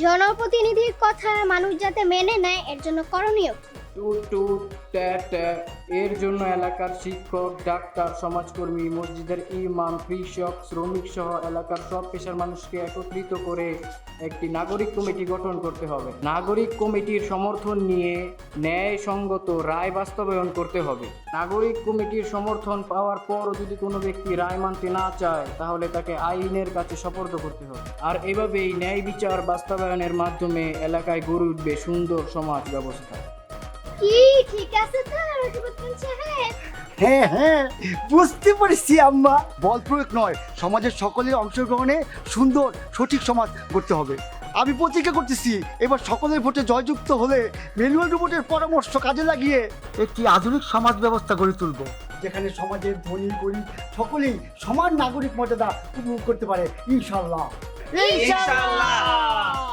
জনপ্রতিনিধির কথা মানুষ যাতে মেনে নেয় এর জন্য করণীয় কি? টুট টুট ট্যাট ট্যাট। এর জন্য এলাকার শিক্ষক, ডাক্তার, সমাজকর্মী, মসজিদের ইমাম, কৃষক, শ্রমিক সহ এলাকার সব পেশার মানুষকে একত্রিত করে একটি নাগরিক কমিটি গঠন করতে হবে। নাগরিক কমিটির সমর্থন নিয়ে ন্যায়সঙ্গত রায় বাস্তবায়ন করতে হবে। নাগরিক কমিটির সমর্থন পাওয়ার পর যদি কোনো ব্যক্তি রায় মানতে না চায় তাহলে তাকে আইনের কাছে সোপর্দ করতে হবে। আর এভাবেই ন্যায় বিচার বাস্তবায়নের মাধ্যমে এলাকায় গড়ে উঠবে সুন্দর সমাজ ব্যবস্থা। কি ঠিক আছে তো রকিবউদ্দিন সাহেব? হ্যাঁ হ্যাঁ, বুঝতে পারছি আম্মা। বল প্রয়োগ নয়, সমাজের সকলের অংশগ্রহণে সুন্দর সঠিক সমাজ গড়তে হবে। আমি প্রতিজ্ঞা করতেছি এবার সকলের ভোটে জয়যুক্ত হলে ম্যানুয়াল রোবটের পরামর্শ কাজে লাগিয়ে একটি আধুনিক সমাজ ব্যবস্থা গড়ে তুলব, যেখানে সমাজের ধনী গরিব সকলেই সমান নাগরিক মর্যাদা উপভোগ করতে পারে। ইনশাল্লাহ। ইনশাআল্লাহ।